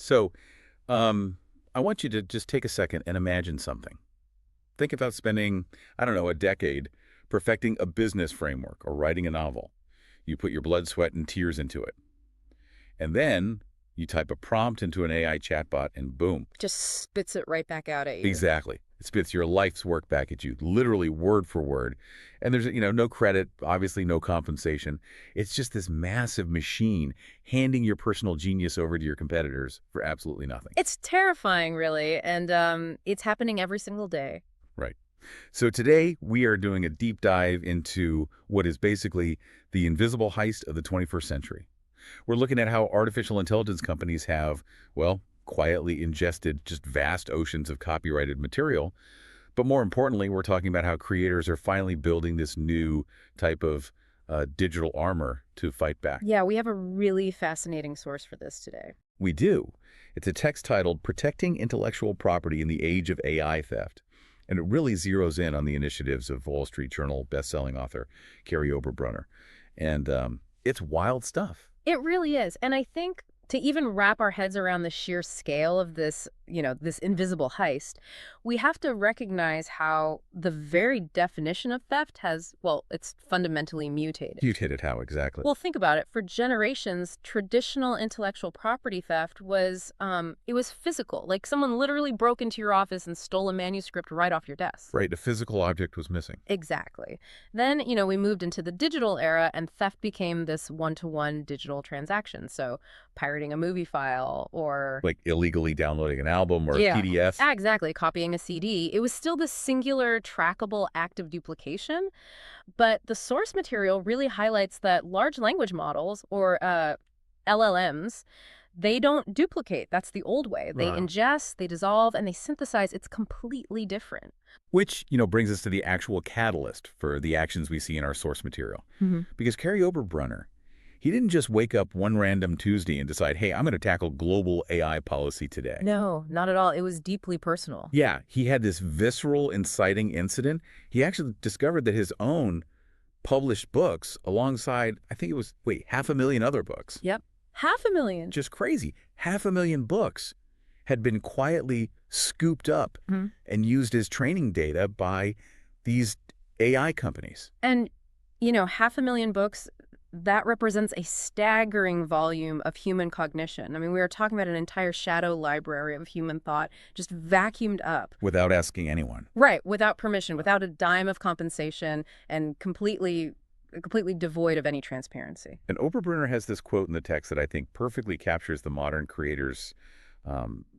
So I want you to just take a second and imagine something. Think about spending, I don't know, a decade perfecting a business framework or writing a novel. You put your blood, sweat, and tears into it. And then you type a prompt into an AI chatbot and boom. Just spits it right back out at you. Exactly. It spits your life's work back at you, literally word for word. And there's, no credit, obviously no compensation. It's just this massive machine handing your personal genius over to your competitors for absolutely nothing. It's terrifying, really, and it's happening every single day. Right. So today we are doing a deep dive into what is basically the invisible heist of the 21st century. We're looking at how artificial intelligence companies have, well, quietly ingested just vast oceans of copyrighted material. But more importantly, we're talking about how creators are finally building this new type of digital armor to fight back. Yeah, we have a really fascinating source for this today. We do. It's a text titled Protecting Intellectual Property in the Age of AI Theft. And it really zeroes in on the initiatives of Wall Street Journal bestselling author Kary Oberbrunner. And it's wild stuff. It really is. And I think to even wrap our heads around the sheer scale of this, this invisible heist, we have to recognize how the very definition of theft has, well, it's fundamentally mutated. Mutated how exactly? Well, think about it. For generations, traditional intellectual property theft was, it was physical. Like someone literally broke into your office and stole a manuscript right off your desk. Right, a physical object was missing. Exactly. Then, we moved into the digital era and theft became this one-to-one digital transaction. So pirating a movie file or... like illegally downloading an album or a PDF. Exactly. Copying a CD. It was still the singular, trackable act of duplication. But the source material really highlights that large language models, or LLMs, they don't duplicate. That's the old way. They ingest, they dissolve, and they synthesize. It's completely different. Which, brings us to the actual catalyst for the actions we see in our source material. Because Kary Oberbrunner, he didn't just wake up one random Tuesday and decide, hey, I'm going to tackle global AI policy today. No, not at all. It was deeply personal. Yeah, he had this visceral, inciting incident. He actually discovered that his own published books alongside, I think it was, 500,000 other books. Yep. 500,000. Just crazy. 500,000 books had been quietly scooped up and used as training data by these AI companies. And, 500,000 books, that represents a staggering volume of human cognition. I mean, we are talking about an entire shadow library of human thought just vacuumed up. Without asking anyone. Right, without permission, without a dime of compensation, and completely devoid of any transparency. And Oberbrunner has this quote in the text that I think perfectly captures the modern creator's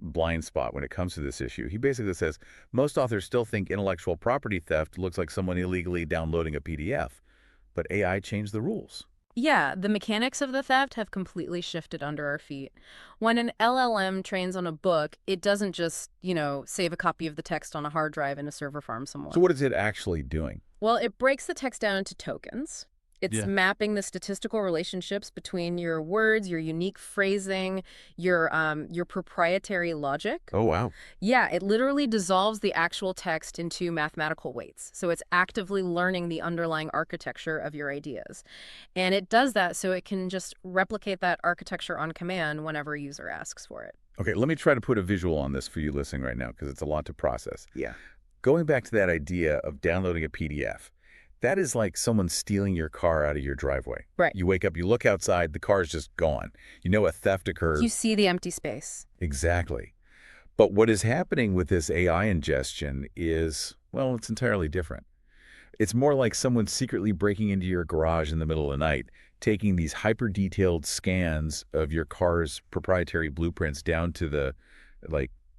blind spot when it comes to this issue. He basically says, most authors still think intellectual property theft looks like someone illegally downloading a PDF, but AI changed the rules. Yeah, the mechanics of the theft have completely shifted under our feet. When an LLM trains on a book, it doesn't just, save a copy of the text on a hard drive in a server farm somewhere. So what is it actually doing? Well, it breaks the text down into tokens. It's mapping the statistical relationships between your words, your unique phrasing, your proprietary logic. Oh, wow. Yeah, it literally dissolves the actual text into mathematical weights. So it's actively learning the underlying architecture of your ideas. And it does that so it can just replicate that architecture on command whenever a user asks for it. Okay, let me try to put a visual on this for you listening right now because it's a lot to process. Yeah. Going back to that idea of downloading a PDF, that is like someone stealing your car out of your driveway. Right. You wake up, you look outside, the car's just gone. You know a theft occurred. You see the empty space. Exactly. But what is happening with this AI ingestion is, well, it's entirely different. It's more like someone secretly breaking into your garage in the middle of the night, taking these hyper-detailed scans of your car's proprietary blueprints down to the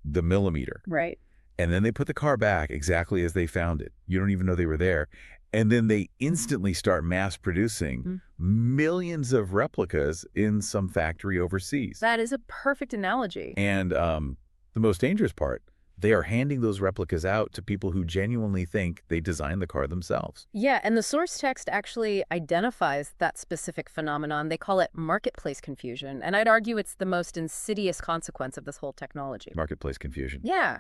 millimeter. Right. And then they put the car back exactly as they found it. You don't even know they were there. And then they instantly start mass producing millions of replicas in some factory overseas. That is a perfect analogy. And the most dangerous part, they are handing those replicas out to people who genuinely think they designed the car themselves. Yeah, and the source text actually identifies that specific phenomenon. They call it marketplace confusion. And I'd argue it's the most insidious consequence of this whole technology. Marketplace confusion. Yeah,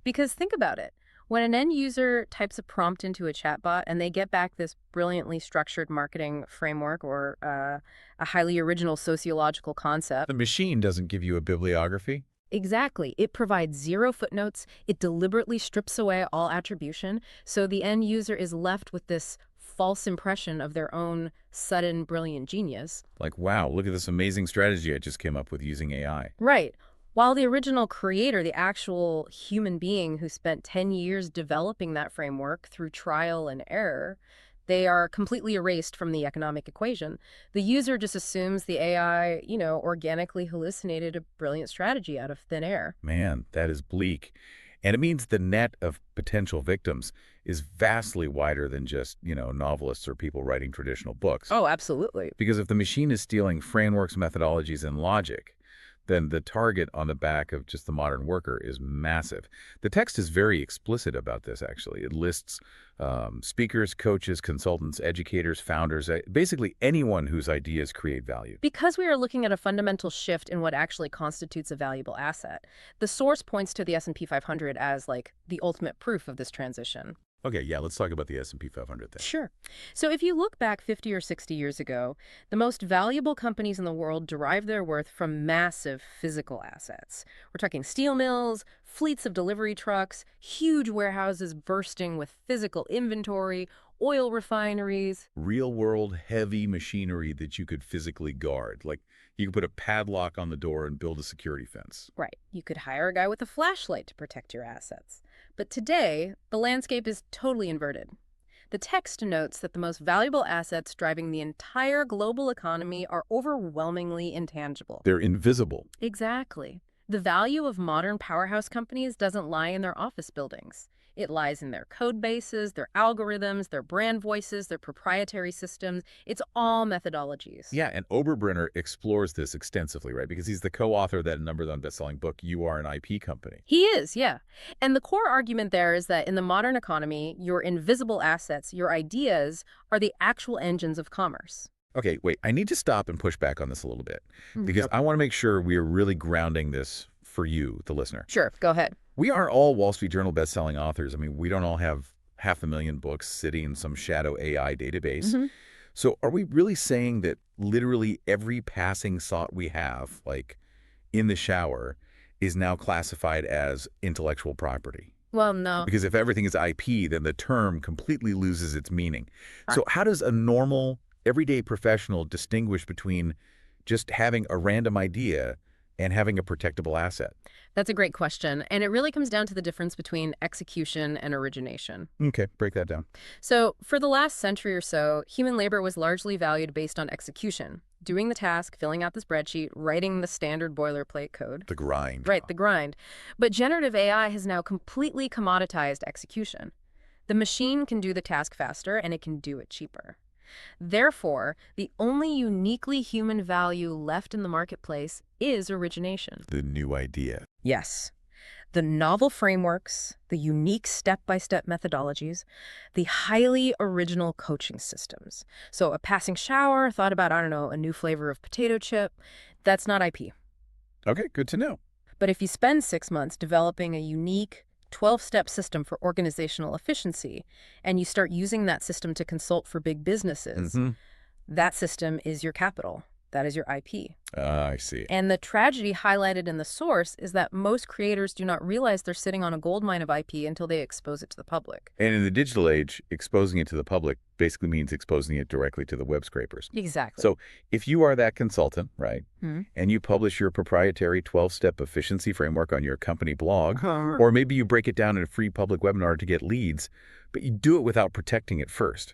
because think about it. When an end user types a prompt into a chatbot and they get back this brilliantly structured marketing framework or a highly original sociological concept. The machine doesn't give you a bibliography? Exactly. It provides zero footnotes. It deliberately strips away all attribution. So the end user is left with this false impression of their own sudden brilliant genius. Like, wow, look at this amazing strategy I just came up with using AI. Right. While the original creator, the actual human being who spent 10 years developing that framework through trial and error, they are completely erased from the economic equation. The user just assumes the AI, organically hallucinated a brilliant strategy out of thin air. Man, that is bleak. And it means the net of potential victims is vastly wider than just, novelists or people writing traditional books. Oh, absolutely. Because if the machine is stealing frameworks, methodologies, and logic, then the target on the back of just the modern worker is massive. The text is very explicit about this, actually. It lists speakers, coaches, consultants, educators, founders, basically anyone whose ideas create value. Because we are looking at a fundamental shift in what actually constitutes a valuable asset, the source points to the S&P 500 as like the ultimate proof of this transition. Okay, yeah, let's talk about the S&P 500 then. Sure. So if you look back 50 or 60 years ago, the most valuable companies in the world derive their worth from massive physical assets. We're talking steel mills, fleets of delivery trucks, huge warehouses bursting with physical inventory, oil refineries. Real-world heavy machinery that you could physically guard. Like, you could put a padlock on the door and build a security fence. Right. You could hire a guy with a flashlight to protect your assets. But today, the landscape is totally inverted. The text notes that the most valuable assets driving the entire global economy are overwhelmingly intangible. They're invisible. Exactly. The value of modern powerhouse companies doesn't lie in their office buildings. It lies in their code bases, their algorithms, their brand voices, their proprietary systems. It's all methodologies. Yeah, and Oberbrunner explores this extensively, right? Because he's the co-author of that #1 best-selling book, You Are an IP Company. He is, yeah. And the core argument there is that in the modern economy, your invisible assets, your ideas, are the actual engines of commerce. Okay, wait, I need to stop and push back on this a little bit because I want to make sure we are really grounding this for you, the listener. Sure, go ahead. We aren't all Wall Street Journal best-selling authors. I mean, we don't all have 500,000 books sitting in some shadow AI database. So are we really saying that literally every passing thought we have, like in the shower, is now classified as intellectual property? Well, no. Because if everything is IP, then the term completely loses its meaning. So how does a normal, everyday professional distinguish between just having a random idea and having a protectable asset? That's a great question. And it really comes down to the difference between execution and origination. Okay, break that down. So for the last century or so, human labor was largely valued based on execution. Doing the task, filling out the spreadsheet, writing the standard boilerplate code. The grind. Right, the grind. But generative AI has now completely commoditized execution. The machine can do the task faster, and it can do it cheaper. Therefore, the only uniquely human value left in the marketplace is origination. The new idea. Yes. The novel frameworks, the unique step-by-step methodologies, the highly original coaching systems. So a passing shower, thought about, a new flavor of potato chip, that's not IP. Okay, good to know. But if you spend 6 months developing a unique 12-step system for organizational efficiency, and you start using that system to consult for big businesses, that system is your capital. That is your IP. I see. And the tragedy highlighted in the source is that most creators do not realize they're sitting on a goldmine of IP until they expose it to the public. And in the digital age, exposing it to the public basically means exposing it directly to the web scrapers. Exactly. So if you are that consultant, right, and you publish your proprietary 12-step efficiency framework on your company blog, or maybe you break it down in a free public webinar to get leads, but you do it without protecting it first,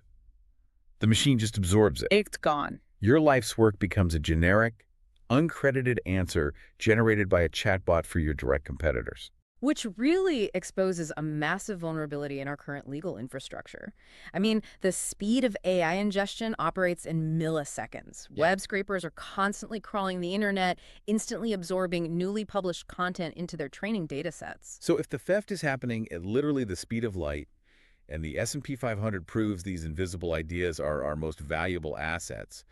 the machine just absorbs it. It's gone. Your life's work becomes a generic, uncredited answer generated by a chatbot for your direct competitors. Which really exposes a massive vulnerability in our current legal infrastructure. I mean, the speed of AI ingestion operates in milliseconds. Web scrapers are constantly crawling the internet, instantly absorbing newly published content into their training data sets. So if the theft is happening at literally the speed of light, and the S&P 500 proves these invisible ideas are our most valuable assets,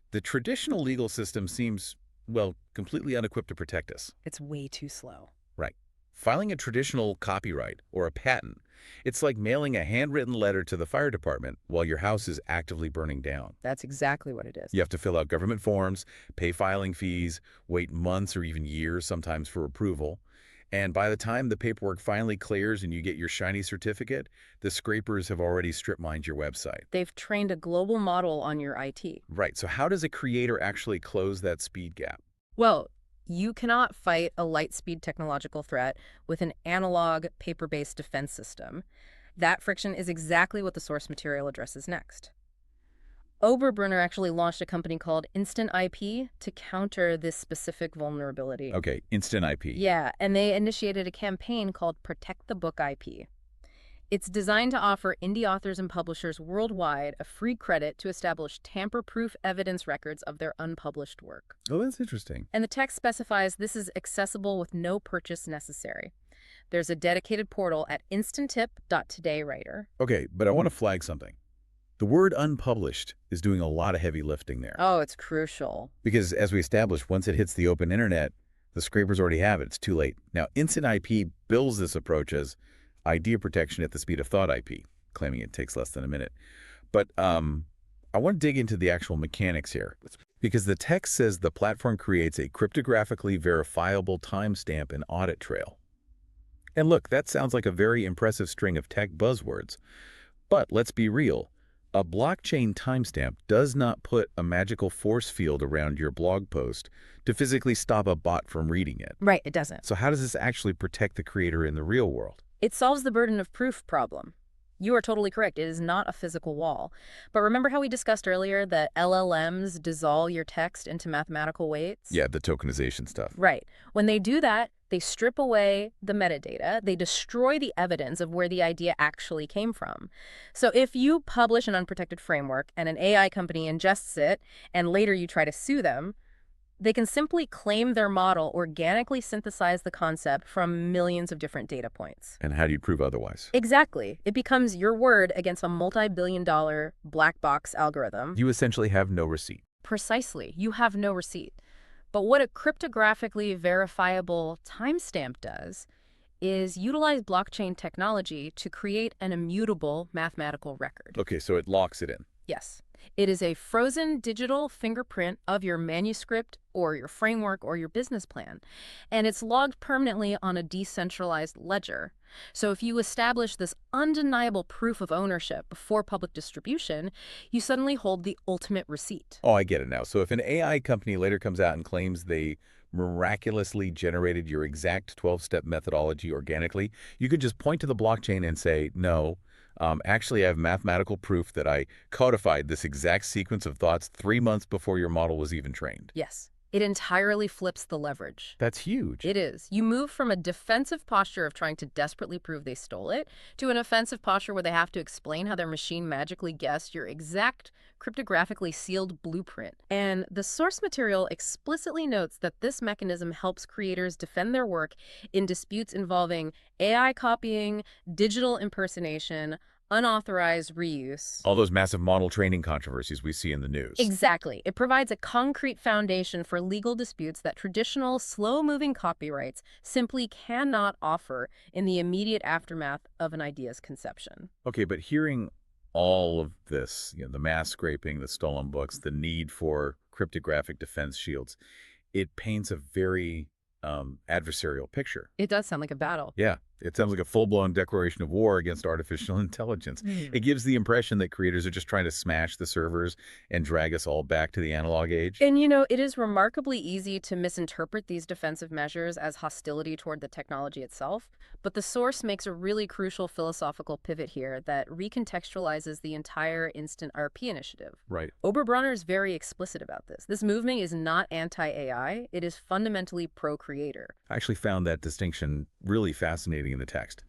the traditional legal system seems, well, completely unequipped to protect us. It's way too slow. Right. filing a traditional copyright or a patent, it's like mailing a handwritten letter to the fire department while your house is actively burning down. That's exactly what it is. You have to fill out government forms, pay filing fees, wait months or even years sometimes for approval. And by the time the paperwork finally clears and you get your shiny certificate, the scrapers have already strip-mined your website. They've trained a global model on your IT. Right, so how does a creator actually close that speed gap? Well, you cannot fight a light-speed technological threat with an analog, paper-based defense system. That friction is exactly what the source material addresses next. Oberbrunner actually launched a company called Instant IP to counter this specific vulnerability. Okay, instant IP. Yeah, and they initiated a campaign called Protect the Book IP. It's designed to offer indie authors and publishers worldwide a free credit to establish tamper-proof evidence records of their unpublished work. Oh, that's interesting. And the text specifies this is accessible with no purchase necessary. There's a dedicated portal at instanttip.todaywriter. Okay, but I want to flag something. The word unpublished is doing a lot of heavy lifting there. Oh, it's crucial. Because as we established, once it hits the open internet, the scrapers already have it. It's too late. Now, Instant IP bills this approach as idea protection at the speed of thought IP, claiming it takes less than a minute. But I want to dig into the actual mechanics here, because the text says the platform creates a cryptographically verifiable timestamp and audit trail. And look, that sounds like a very impressive string of tech buzzwords. But let's be real. A blockchain timestamp does not put a magical force field around your blog post to physically stop a bot from reading it. Right, it doesn't. So how does this actually protect the creator in the real world? It solves the burden of proof problem. You are totally correct. It is not a physical wall. But remember how we discussed earlier that LLMs dissolve your text into mathematical weights? Yeah, the tokenization stuff. Right. When they do that, they strip away the metadata. They destroy the evidence of where the idea actually came from. So if you publish an unprotected framework and an AI company ingests it, and later you try to sue them, they can simply claim their model organically synthesized the concept from millions of different data points. And how do you prove otherwise? Exactly. It becomes your word against a multi-billion-dollar black box algorithm. You essentially have no receipt. Precisely. You have no receipt. But what a cryptographically verifiable timestamp does is utilize blockchain technology to create an immutable mathematical record. Okay, so it locks it in. Yes. It is a frozen digital fingerprint of your manuscript or your framework or your business plan. And it's logged permanently on a decentralized ledger. So if you establish this undeniable proof of ownership before public distribution, you suddenly hold the ultimate receipt. Oh, I get it now. So if an AI company later comes out and claims they miraculously generated your exact 12-step methodology organically, you could just point to the blockchain and say, no, actually I have mathematical proof that I codified this exact sequence of thoughts 3 months before your model was even trained. Yes. It entirely flips the leverage. That's huge. It is. You move from a defensive posture of trying to desperately prove they stole it to an offensive posture where they have to explain how their machine magically guessed your exact cryptographically sealed blueprint. And the source material explicitly notes that this mechanism helps creators defend their work in disputes involving AI copying, digital impersonation, unauthorized reuse. All those massive model training controversies we see in the news. Exactly. It provides a concrete foundation for legal disputes that traditional, slow-moving copyrights simply cannot offer in the immediate aftermath of an idea's conception. Okay, but hearing all of this, the mass scraping, the stolen books, the need for cryptographic defense shields, it paints a very adversarial picture. It does sound like a battle. Yeah, it sounds like a full-blown declaration of war against artificial intelligence. It gives the impression that creators are just trying to smash the servers and drag us all back to the analog age. And it is remarkably easy to misinterpret these defensive measures as hostility toward the technology itself, but the source makes a really crucial philosophical pivot here that recontextualizes the entire Instant RP initiative. Right. Oberbrunner is very explicit about this. This movement is not anti-AI, it is fundamentally pro-creator. I actually found that distinction really fascinating in the text.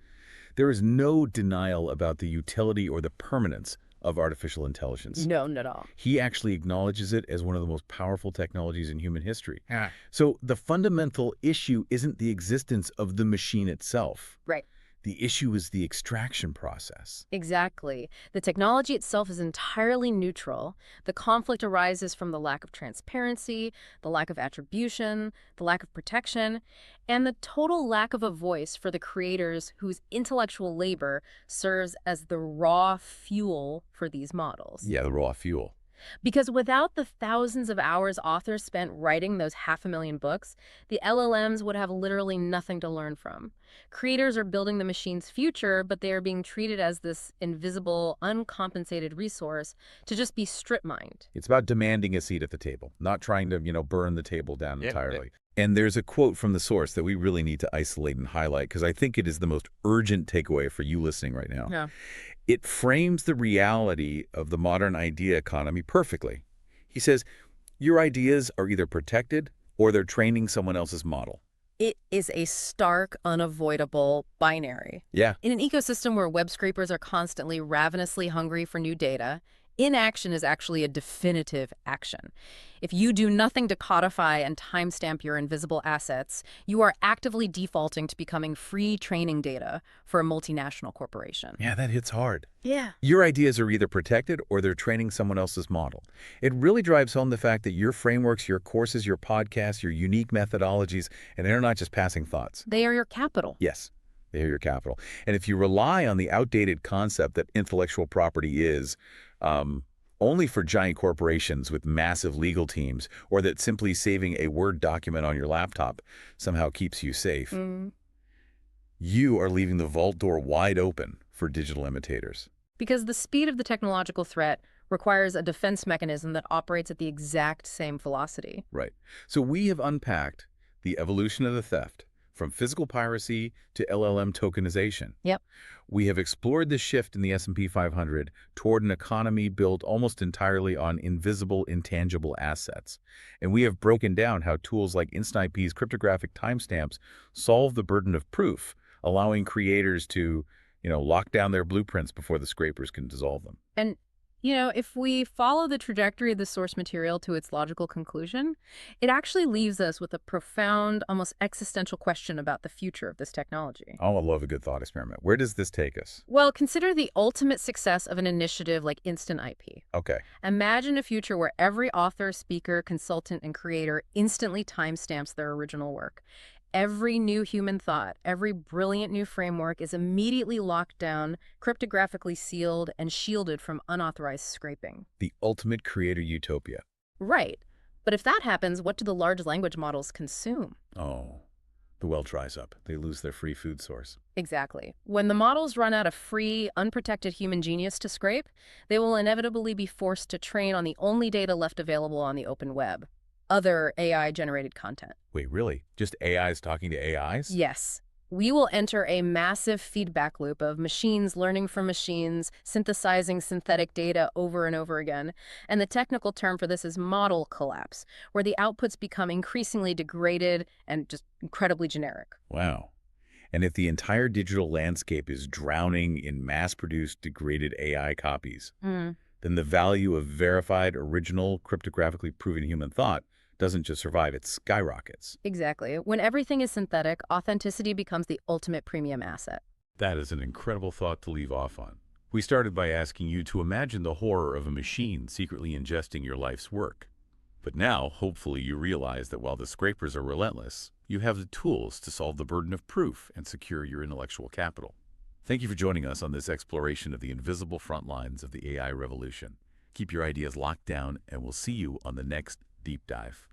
There is no denial about the utility or the permanence of artificial intelligence. No, not at all. He actually acknowledges it as one of the most powerful technologies in human history. Yeah. So the fundamental issue isn't the existence of the machine itself. Right. The issue is the extraction process. Exactly. The technology itself is entirely neutral. The conflict arises from the lack of transparency, the lack of attribution, the lack of protection, and the total lack of a voice for the creators whose intellectual labor serves as the raw fuel for these models. Yeah, the raw fuel. Because without the thousands of hours authors spent writing those 500,000 books, the LLMs would have literally nothing to learn from. Creators are building the machine's future, but they are being treated as this invisible, uncompensated resource to just be strip-mined. It's about demanding a seat at the table, not trying to, burn the table down Yeah. entirely. And there's a quote from the source that we really need to isolate and highlight because I think it is the most urgent takeaway for you listening right now. Yeah. It frames the reality of the modern idea economy perfectly. He says, your ideas are either protected or they're training someone else's model. It is a stark, unavoidable binary. Yeah. In an ecosystem where web scrapers are constantly ravenously hungry for new data, inaction is actually a definitive action. If you do nothing to codify and timestamp your invisible assets, you are actively defaulting to becoming free training data for a multinational corporation. Yeah, that hits hard. Yeah. Your ideas are either protected or they're training someone else's model. It really drives home the fact that your frameworks, your courses, your podcasts, your unique methodologies, and they're not just passing thoughts. They are your capital. Yes, they are your capital. And if you rely on the outdated concept that intellectual property is only for giant corporations with massive legal teams, or that simply saving a Word document on your laptop somehow keeps you safe, you are leaving the vault door wide open for digital imitators. Because the speed of the technological threat requires a defense mechanism that operates at the exact same velocity. Right. So we have unpacked the evolution of the theft from physical piracy to LLM tokenization. Yep. We have explored the shift in the S&P 500 toward an economy built almost entirely on invisible, intangible assets. And we have broken down how tools like InstantIP's cryptographic timestamps solve the burden of proof, allowing creators to, lock down their blueprints before the scrapers can dissolve them. And, if we follow the trajectory of the source material to its logical conclusion, it actually leaves us with a profound, almost existential question about the future of this technology. Oh, I love a good thought experiment. Where does this take us? Well, consider the ultimate success of an initiative like InstantIP. Okay. Imagine a future where every author, speaker, consultant, and creator instantly timestamps their original work. Every new human thought, every brilliant new framework is immediately locked down, cryptographically sealed, and shielded from unauthorized scraping. The ultimate creator utopia. Right. But if that happens, what do the large language models consume? Oh, the well dries up. They lose their free food source. Exactly. When the models run out of free, unprotected human genius to scrape, they will inevitably be forced to train on the only data left available on the open web. Other AI-generated content. Wait, really? Just AIs talking to AIs? Yes. We will enter a massive feedback loop of machines learning from machines, synthesizing synthetic data over and over again. And the technical term for this is model collapse, where the outputs become increasingly degraded and just incredibly generic. Wow. And if the entire digital landscape is drowning in mass-produced, degraded AI copies, then the value of verified, original, cryptographically proven human thought doesn't just survive, it skyrockets. Exactly. When everything is synthetic, authenticity becomes the ultimate premium asset. That is an incredible thought to leave off on. We started by asking you to imagine the horror of a machine secretly ingesting your life's work. But now, hopefully, you realize that while the scrapers are relentless, you have the tools to solve the burden of proof and secure your intellectual capital. Thank you for joining us on this exploration of the invisible front lines of the AI revolution. Keep your ideas locked down, and we'll see you on the next Deep Dive.